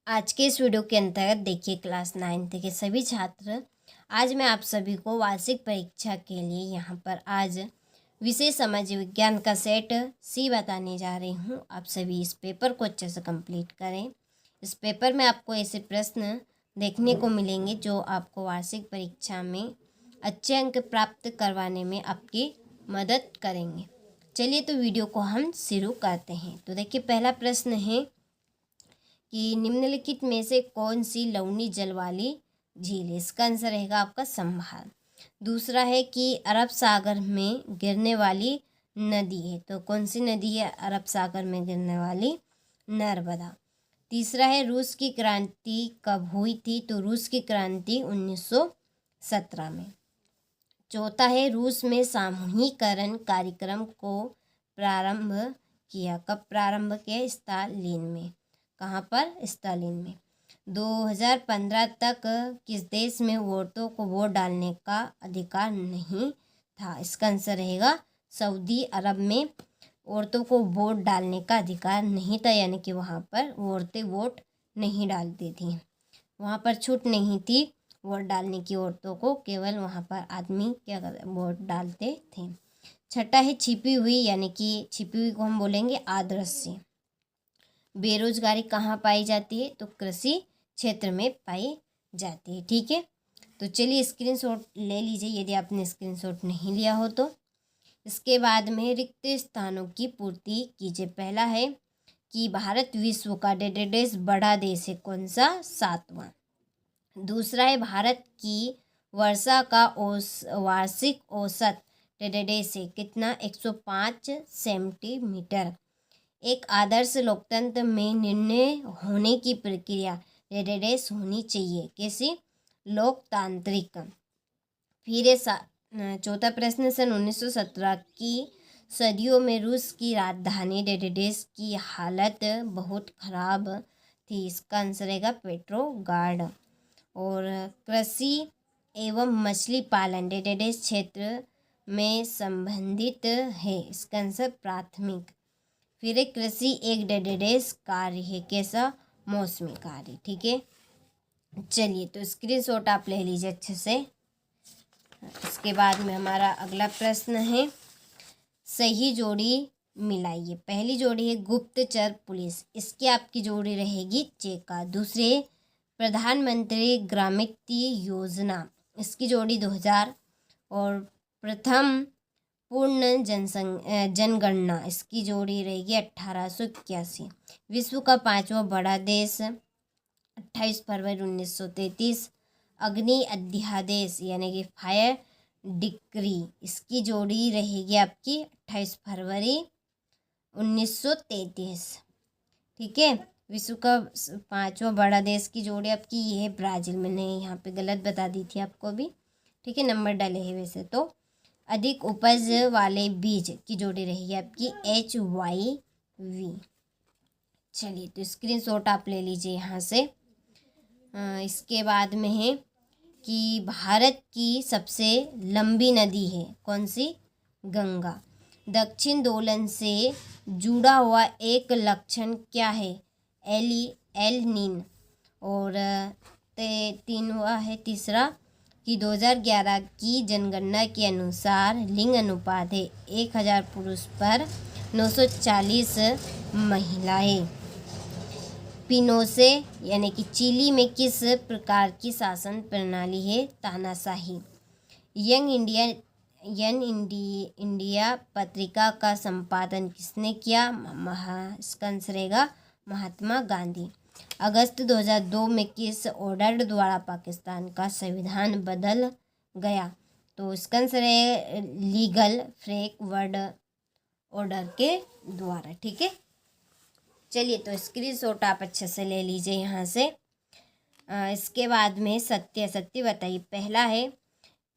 आज के इस वीडियो के अंतर्गत देखिए क्लास 9th के सभी छात्र, आज मैं आप सभी को वार्षिक परीक्षा के लिए यहाँ पर आज विषय समाज विज्ञान का सेट सी बताने जा रही हूँ। आप सभी इस पेपर को अच्छे से कंप्लीट करें। इस पेपर में आपको ऐसे प्रश्न देखने को मिलेंगे जो आपको वार्षिक परीक्षा में अच्छे अंक प्राप्त करवाने में आपकी मदद करेंगे। चलिए तो वीडियो को हम शुरू करते हैं। तो देखिए पहला प्रश्न है कि निम्नलिखित में से कौन सी लवणीय जल वाली झील है। इसका आंसर रहेगा आपका संभार। दूसरा है कि अरब सागर में गिरने वाली नदी है, तो कौन सी नदी है अरब सागर में गिरने वाली? नर्मदा। तीसरा है रूस की क्रांति कब हुई थी, तो रूस की क्रांति 1917 में। चौथा है रूस में सामूहिकरण कार्यक्रम को प्रारंभ किया, कब प्रारंभ किया? स्टालिन में। कहाँ पर? स्टालिन में। 2015 तक किस देश में औरतों को वोट डालने का अधिकार नहीं था? इसका आंसर रहेगा सऊदी अरब में औरतों को वोट डालने का अधिकार नहीं था, यानी कि वहाँ पर औरतें वोट नहीं डालती थी, वहाँ पर छूट नहीं थी वोट डालने की औरतों को, केवल वहाँ पर आदमी क्या वोट डालते थे। छठा है छिपी हुई, यानी कि छिपी हुई को हम बोलेंगे आदर्श। बेरोजगारी कहाँ पाई जाती है? तो कृषि क्षेत्र में पाई जाती है। ठीक है, तो चलिए स्क्रीनशॉट ले लीजिए यदि आपने स्क्रीनशॉट नहीं लिया हो तो। इसके बाद में रिक्त स्थानों की पूर्ति कीजिए। पहला है कि भारत विश्व का डेटाबेस बड़ा देश है, कौन सा? 7वां। दूसरा है भारत की वर्षा का वार्षिक औसत डेटाबेस है कितना? 105 सेंटीमीटर। एक आदर्श लोकतंत्र में निर्णय होने की प्रक्रिया डेटाबेस होनी चाहिए, कैसी? लोकतांत्रिक। फिर चौथा प्रश्न, सन 1917 की सदियों में रूस की राजधानी डेटाबेस की हालत बहुत खराब थी। इसका आंसर रहेगा पेट्रोग्राड। और कृषि एवं मछली पालन डेटाबेस क्षेत्र में संबंधित है। इसका आंसर प्राथमिक। फिर कृषि एक डेटाबेस कार्य है, कैसा? मौसमी कार्य। ठीक है, चलिए तो स्क्रीनशॉट आप ले लीजिए अच्छे से। इसके बाद में हमारा अगला प्रश्न है सही जोड़ी मिलाइए। पहली जोड़ी है गुप्तचर पुलिस, इसकी आपकी जोड़ी रहेगी चेका। दूसरे प्रधानमंत्री ग्रामीण योजना, इसकी जोड़ी 2000। और प्रथम पूर्ण जनगणना, इसकी जोड़ी रहेगी 1881। विश्व का 5वां बड़ा देश 28 फरवरी 1933। अग्नि अध्यादेश यानी कि फायर डिक्री, इसकी जोड़ी रहेगी आपकी 28 फरवरी 1933। ठीक है, विश्व का 5वां बड़ा देश की जोड़ी आपकी ये है ब्राज़ील। मैंने यहाँ पे गलत बता दी थी आपको भी। ठीक है, नंबर डाले हैं वैसे तो। अधिक उपज वाले बीज की जोड़ी रहेगी आपकी HYV। चलिए तो स्क्रीनशॉट आप ले लीजिए यहाँ से। इसके बाद में है कि भारत की सबसे लंबी नदी है, कौन सी? गंगा। दक्षिण दोलन से जुड़ा हुआ एक लक्षण क्या है? एल नीन। और तीसरा कि 2011 की जनगणना के अनुसार लिंग अनुपात है 1000 पुरुष पर 940 महिलाएं। पिनोसे यानी कि चिली में किस प्रकार की शासन प्रणाली है? तानाशाही। यंग इंडिया पत्रिका का संपादन किसने किया? इसका आंसर रहेगा महात्मा गांधी। अगस्त 2002 में किस ऑर्डर द्वारा पाकिस्तान का संविधान बदल गया? तो इसका आंसर है लीगल फ्रेमवर्क ऑर्डर के द्वारा। ठीक है, चलिए तो स्क्रीनशॉट आप अच्छे से ले लीजिए यहाँ से। इसके बाद में सत्य बताइए। पहला है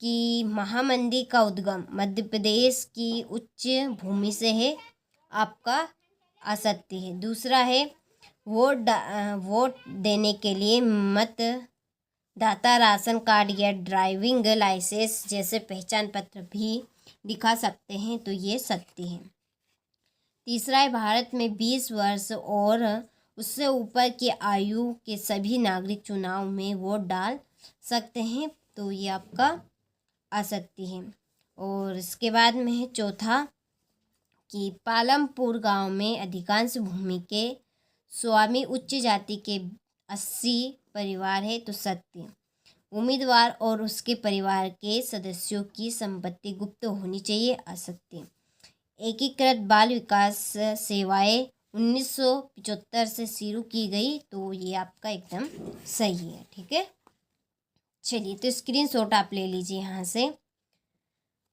कि महामंदी का उद्गम मध्य प्रदेश की उच्च भूमि से है, आपका असत्य है। दूसरा है वोट देने के लिए मतदाता राशन कार्ड या ड्राइविंग लाइसेंस जैसे पहचान पत्र भी दिखा सकते हैं, तो ये सत्य है। तीसरा है भारत में 20 वर्ष और उससे ऊपर की आयु के सभी नागरिक चुनाव में वोट डाल सकते हैं। तो ये आपका आ सकती है। और इसके बाद में है चौथा कि पालमपुर गांव में अधिकांश भूमि के स्वामी उच्च जाति के 80 परिवार है। तो सत्य, उम्मीदवार और उसके परिवार के सदस्यों की संपत्ति गुप्त होनी चाहिए। असत्य, एकीकृत बाल विकास सेवाएं 1975 से शुरू की गई। तो ये आपका एकदम सही है। ठीक है, चलिए तो स्क्रीनशॉट आप ले लीजिए यहाँ से।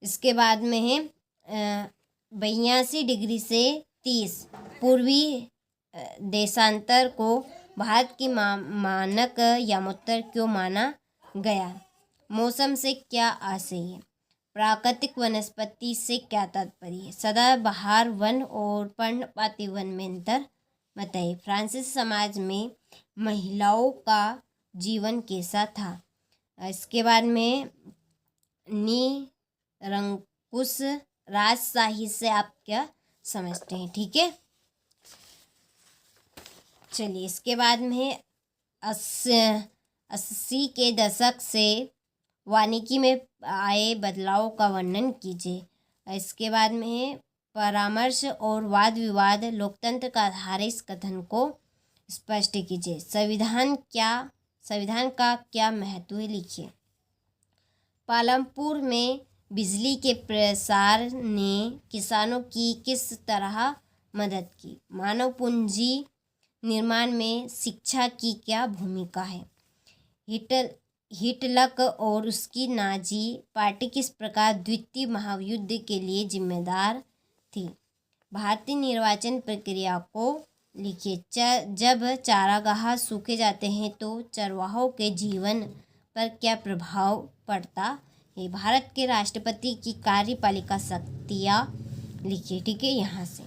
इसके बाद में है 82 डिग्री से 30 पूर्वी देशांतर को भारत की मानक यामोत्तर क्यों माना गया? मौसम से क्या आशय है? प्राकृतिक वनस्पति से क्या तात्पर्य है? सदाबहार वन और पर्णपाती वन में अंतर बताइए। फ्रांसीसी समाज में महिलाओं का जीवन कैसा था? इसके बाद में निरंकुश राजशाही से आप क्या समझते हैं? ठीक है, चलिए इसके बाद में 80 के दशक से वानिकी में आए बदलाव का वर्णन कीजिए। इसके बाद में परामर्श और वाद विवाद लोकतंत्र का आधार है, इस कथन को स्पष्ट कीजिए। संविधान का क्या महत्व है? लिखिए। पालमपुर में बिजली के प्रसार ने किसानों की किस तरह मदद की? मानव पूंजी निर्माण में शिक्षा की क्या भूमिका है? हिटलर और उसकी नाजी पार्टी किस प्रकार द्वितीय महायुद्ध के लिए जिम्मेदार थी? भारतीय निर्वाचन प्रक्रिया को लिखिए। जब चारागाह सूखे जाते हैं तो चरवाहों के जीवन पर क्या प्रभाव पड़ता है? भारत के राष्ट्रपति की कार्यपालिका शक्तियाँ लिखिए। ठीक है, यहाँ से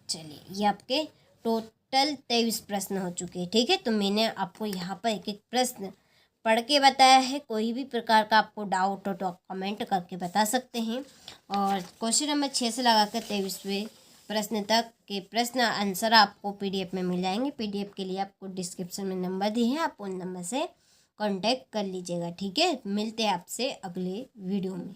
चलिए ये आपके टोटल 23 प्रश्न हो चुके हैं। ठीक है, तो मैंने आपको यहाँ पर एक एक प्रश्न पढ़ के बताया है। कोई भी प्रकार का आपको डाउट हो तो आप कमेंट करके बता सकते हैं। और क्वेश्चन नंबर 6 से लगाकर 23वें प्रश्न तक के प्रश्न आंसर आपको PDF में मिल जाएंगे। PDF के लिए आपको डिस्क्रिप्शन में नंबर दिए हैं, आप उन नंबर से कांटेक्ट कर लीजिएगा। ठीक है, मिलते हैं आपसे अगले वीडियो में।